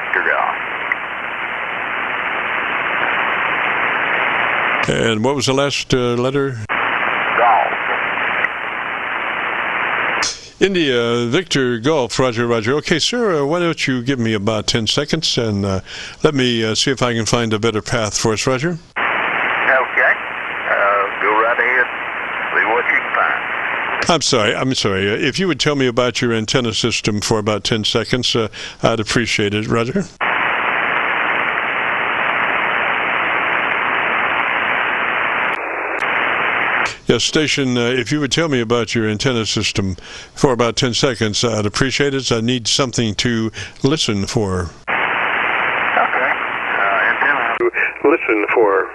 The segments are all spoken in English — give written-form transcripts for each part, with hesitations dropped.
Victor Golf. And what was the last letter? Golf. India, Victor, Golf, Roger, Roger. Okay, sir, why don't you give me about 10 seconds and let me see if I can find a better path for us, Roger. Okay. Go right ahead. See what you can find. I'm sorry. If you would tell me about your antenna system for about 10 seconds, I'd appreciate it, Roger. Yes, station, if you would tell me about your antenna system for about 10 seconds, I'd appreciate it. I need something to listen for. Okay. Antenna. Listen for.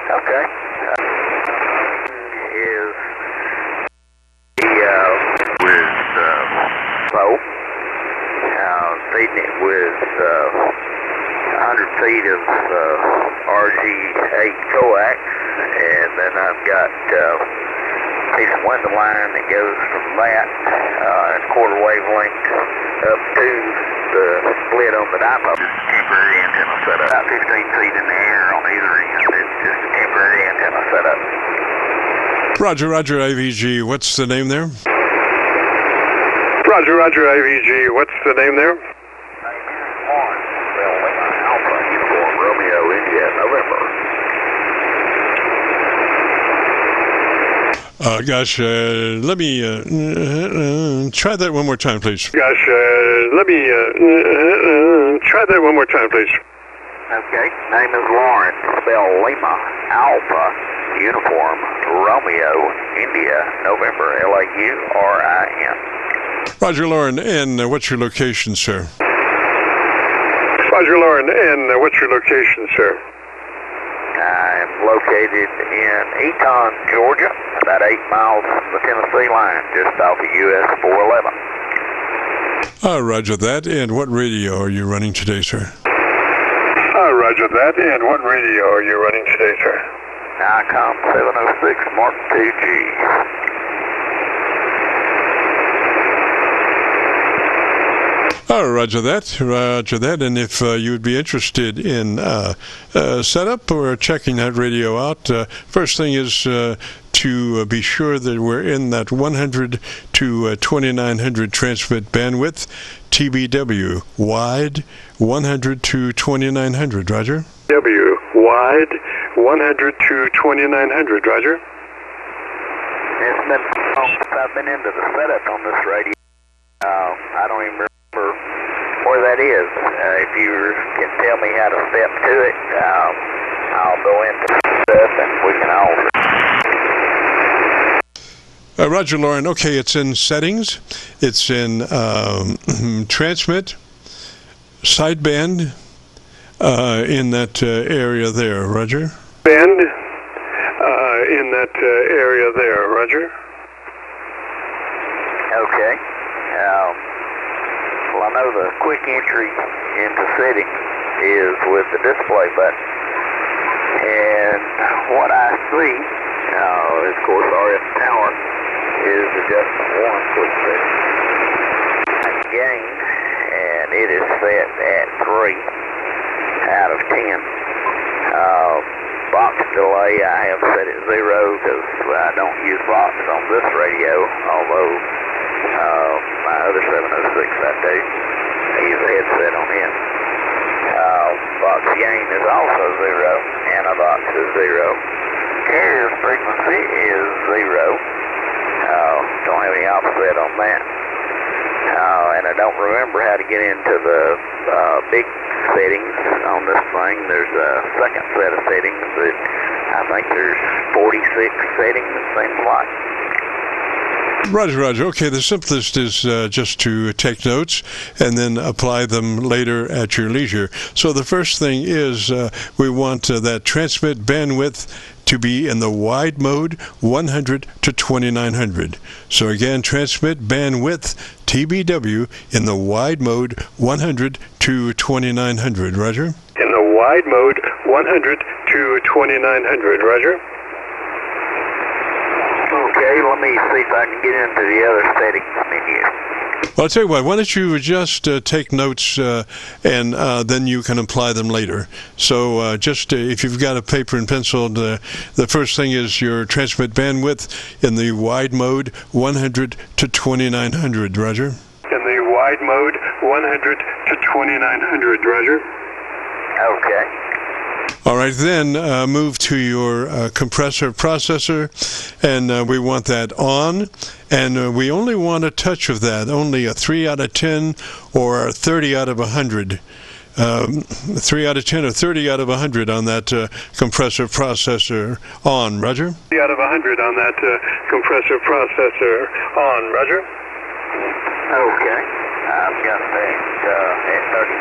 Okay. Is with bow. Feeding it with 100 feet of RG8 coax, and then I've got a piece of window line that goes from that at quarter wavelength up to the split on the dipole. Just a temporary antenna setup. About 15 feet in the air on either end. It's just a temporary antenna setup. Roger, Roger, IVG. What's the name there? Roger, Roger, IVG. What's the name there? Alpha, Uniform, Romeo, India, November. Gosh, let me try that one more time, please. Gosh, let me try that one more time, please. Okay, name is Lauren, spell Lima, Alpha, Uniform, Romeo, India, November, LAURIN. Roger, Lauren, and what's your location, sir? Roger, Lauren, and what's your location, sir? I'm located in Eaton, Georgia, about 8 miles from the Tennessee line, just off of US 411. Roger that. And what radio are you running today, sir? Roger that. And what radio are you running today, sir? ICOM 706 MARK-2G. Roger that. Roger that. And if you would be interested in setup or checking that radio out, first thing is to be sure that we're in that 100 to 2900 transmit bandwidth, TBW, wide 100 to 2900. Roger. W, wide 100 to 2900. Roger. It's been long since I've been into the setup on this radio. I don't even remember where that is. If you can tell me how to step to it, I'll go into stuff and we can alter. Roger, Lauren. Okay, it's in settings. It's in transmit, sideband, in that area there. Roger. Band in that area there. Roger. Okay. Well, I know the quick entry into settings is with the display button. And what I see, of course, RF power is adjustment 1, quick setting. Gain, and it is set at 3 out of 10. Box delay, I have set at 0 because I don't use box on this radio, although my other 706 I do. I use a headset on it. Box gain is also 0, anti-box is 0. Carrier frequency is 0. Don't have any offset on that. And I don't remember how to get into the big settings on this thing. There's a second set of settings that I think there's 46 settings, it seems like. Roger, Roger. Okay, the simplest is just to take notes and then apply them later at your leisure. So the first thing is we want that transmit bandwidth to be in the wide mode, 100 to 2900. So again, transmit bandwidth, TBW, in the wide mode, 100 to 2900. Roger? In the wide mode, 100 to 2900. Roger. Okay, let me see if I can get into the other settings menu. Well, I'll tell you what, why don't you just take notes and then you can apply them later. So just if you've got a paper and pencil, the first thing is your transmit bandwidth in the wide mode, 100 to 2900, Roger. In the wide mode, 100 to 2900, Roger. Okay. All right, then move to your compressor processor, and we want that on, and we only want a touch of that, only a 3 out of 10 or a 30 out of 100. 3 out of 10 or 30 out of 100 on that compressor processor on, Roger? 3 out of 100 on that compressor processor on, Roger. Okay. I've got that at 30%.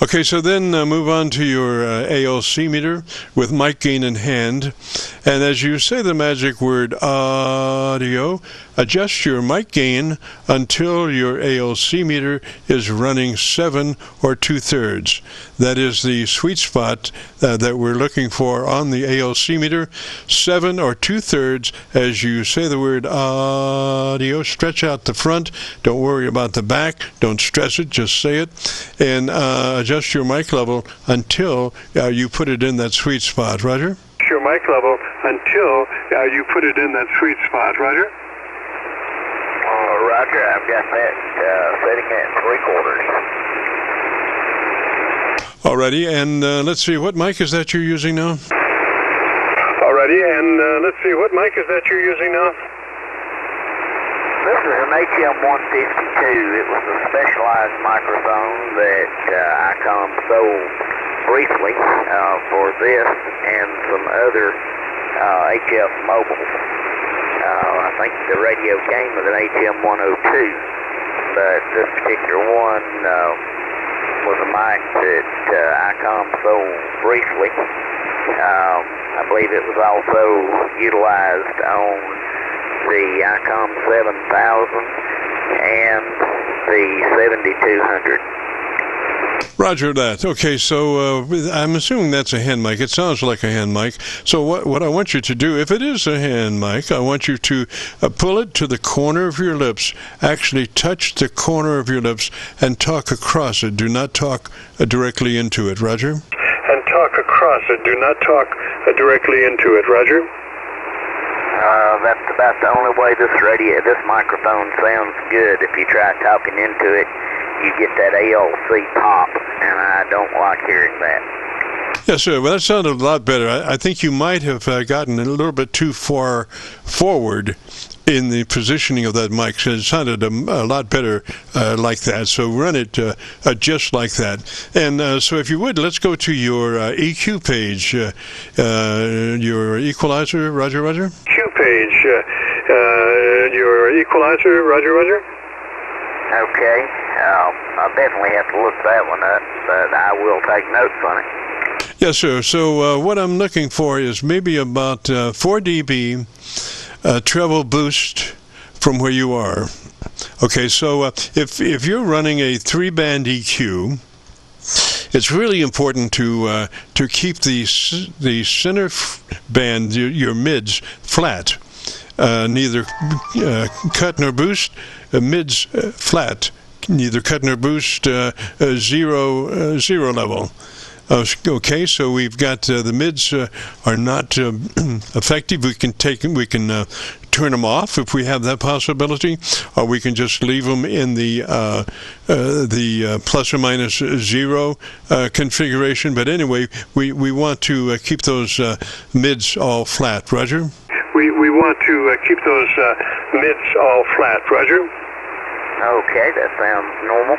Okay, so then move on to your ALC meter with mic gain in hand. And as you say the magic word audio, adjust your mic gain until your ALC meter is running 7 or 2/3. That is the sweet spot that we're looking for on the ALC meter. 7 or 2/3 as you say the word audio. Stretch out the front. Don't worry about the back. Don't stress it. Just say it. And adjust your mic level until you put it in that sweet spot. Roger? Your mic level until you put it in that sweet spot. Roger? Roger, I've got that setting at 3/4. Alrighty, and let's see, what mic is that you're using now? Alrighty, and let's see, what mic is that you're using now? This is an HM152. It was a specialized microphone that ICOM sold briefly for this and some other HF mobiles. I think the radio came with an HM102, but this particular one was a mic that ICOM sold briefly. I believe it was also utilized on the ICOM 7000 and the 7200. Roger that. Okay, so I'm assuming that's a hand mic. It sounds like a hand mic. So what I want you to do, if it is a hand mic, I want you to pull it to the corner of your lips, actually touch the corner of your lips and talk across it. Do not talk directly into it. Roger? And talk across it. Do not talk directly into it. Roger? That's about the only way this microphone sounds good. If you try talking into it, you get that ALC pop, and I don't like hearing that. Yes, sir. Well, that sounded a lot better. I think you might have gotten a little bit too far forward in the positioning of that mic. So it sounded a lot better like that. So run it just like that. And so if you would, let's go to your EQ page, your equalizer, Roger, Roger? EQ page, your equalizer, Roger, Roger? Okay. I'll definitely have to look that one up, but I will take notes on it. Yes, sir. So what I'm looking for is maybe about 4 dB treble boost from where you are. Okay, so if you're running a 3-band EQ, it's really important to keep the center band, your mids, flat. Neither cut nor boost, mids flat. Neither cut nor boost, zero level. Okay, so we've got the mids are not effective. We can turn them off if we have that possibility, or we can just leave them in the plus or minus 0 configuration. But anyway, we want to keep those mids all flat. Roger? We want to keep those mids all flat. Roger? Okay, that sounds normal.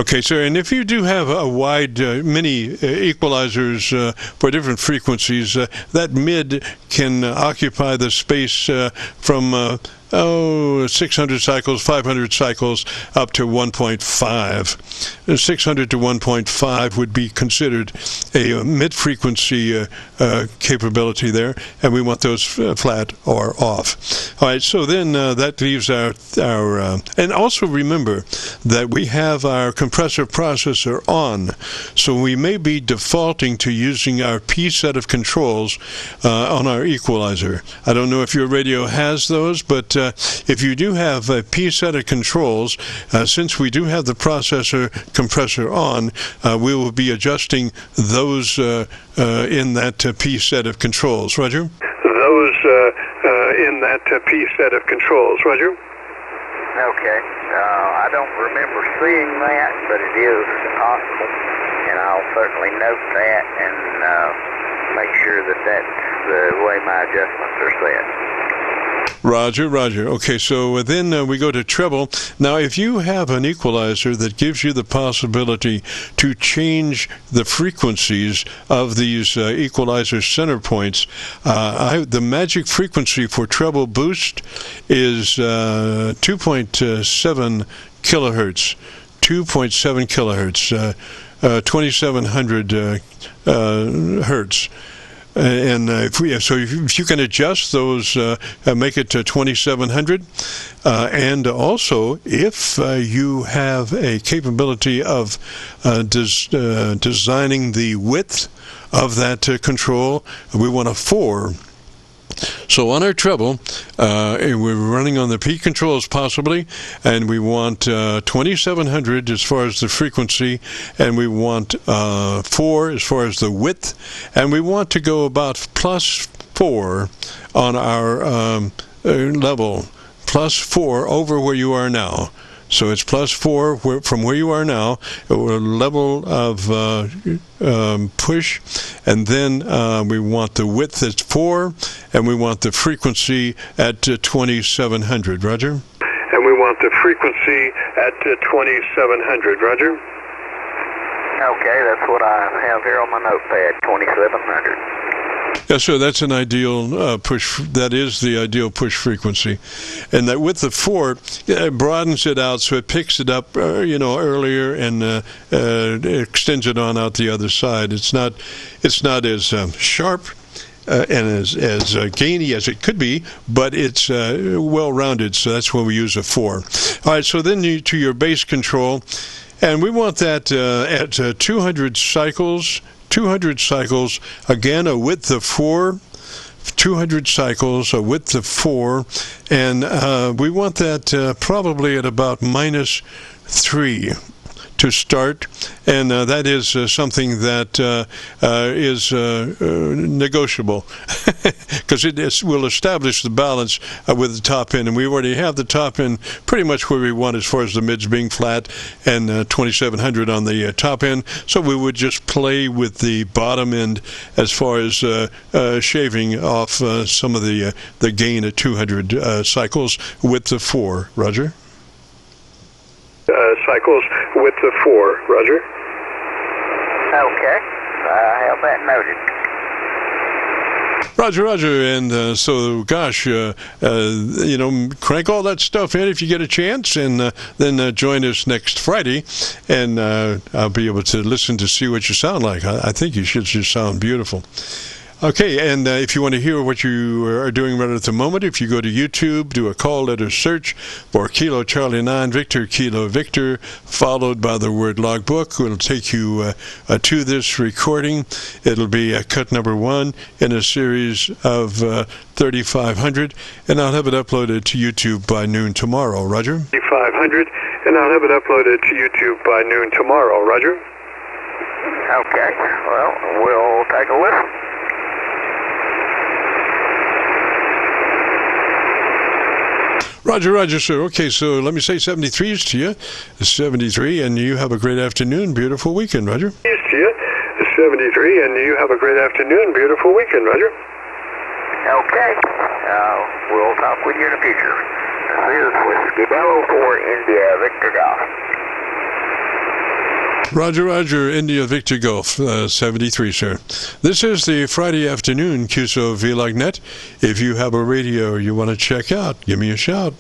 Okay, sir, and if you do have a wide, many equalizers for different frequencies, that mid can occupy the space from 600 cycles, 500 cycles, up to 1.5. 600 to 1.5 would be considered a mid-frequency capability there, and we want those flat or off. All right, so then that leaves our and also remember that we have our compressor processor on, so we may be defaulting to using our P set of controls on our equalizer. I don't know if your radio has those, but if you do have a P set of controls, since we do have the processor compressor on, we will be adjusting those in that P set of controls. Roger? Those in that P set of controls. Roger? Okay. I don't remember seeing that, but it is possible, and I'll certainly note that and make sure that that's the way my adjustments are set. Roger, roger. Okay, so then we go to treble. Now, if you have an equalizer that gives you the possibility to change the frequencies of these equalizer center points, the magic frequency for treble boost is 2.7 kilohertz. 2.7 kilohertz, 2700 hertz. And if you can adjust those, make it to 2700, and also if you have a capability of designing the width of that control, we want a 4. So on our treble, we're running on the P controls possibly, and we want 2700 as far as the frequency, and we want 4 as far as the width, and we want to go about +4 on our level, +4 over where you are now. So it's +4 from where you are now, a level of push, and then we want the width at 4, and we want the frequency at 2700. Roger? And we want the frequency at 2700. Roger? Okay, that's what I have here on my notepad, 2700. Yeah, so that's an ideal push. That is the ideal push frequency, and that with the 4, it broadens it out so it picks it up, earlier and extends it on out the other side. It's not as sharp and as gainy as it could be, but it's well-rounded. So that's when we use a 4. All right. So then to your base control, and we want that at 200 cycles. 200 cycles, again, a width of 4, 200 cycles, a width of 4, and we want that probably at about -3 to start, and that is something that is negotiable because it will establish the balance with the top end, and we already have the top end pretty much where we want as far as the mids being flat and 2700 on the top end, so we would just play with the bottom end as far as shaving off some of the gain at 200 cycles with the 4. Roger? Cycles with the 4. Roger? Okay, I have that noted. Roger, roger, and so, gosh, crank all that stuff in if you get a chance, and then join us next Friday, and I'll be able to listen to see what you sound like. I think you should just sound beautiful. Okay, and if you want to hear what you are doing right at the moment, if you go to YouTube, do a call letter search for Kilo Charlie 9 Victor Kilo Victor, followed by the word logbook. It'll take you to this recording. It'll be cut number 1 in a series of 3500, and I'll have it uploaded to YouTube by noon tomorrow. Roger? 3500, and I'll have it uploaded to YouTube by noon tomorrow. Roger? Okay, well, we'll take a listen. Roger, roger, sir. Okay, so let me say 73s to you. 73, and you have a great afternoon, beautiful weekend, Roger. Yes, to you. 73, and you have a great afternoon, beautiful weekend, Roger. Okay, we'll talk with you in the future. This is Whiskey Bravo for India Victor Golf. Roger, roger, India Victor Golf, 73, sir. This is the Friday afternoon Qso-Vlog net. If you have a radio you want to check out, give me a shout.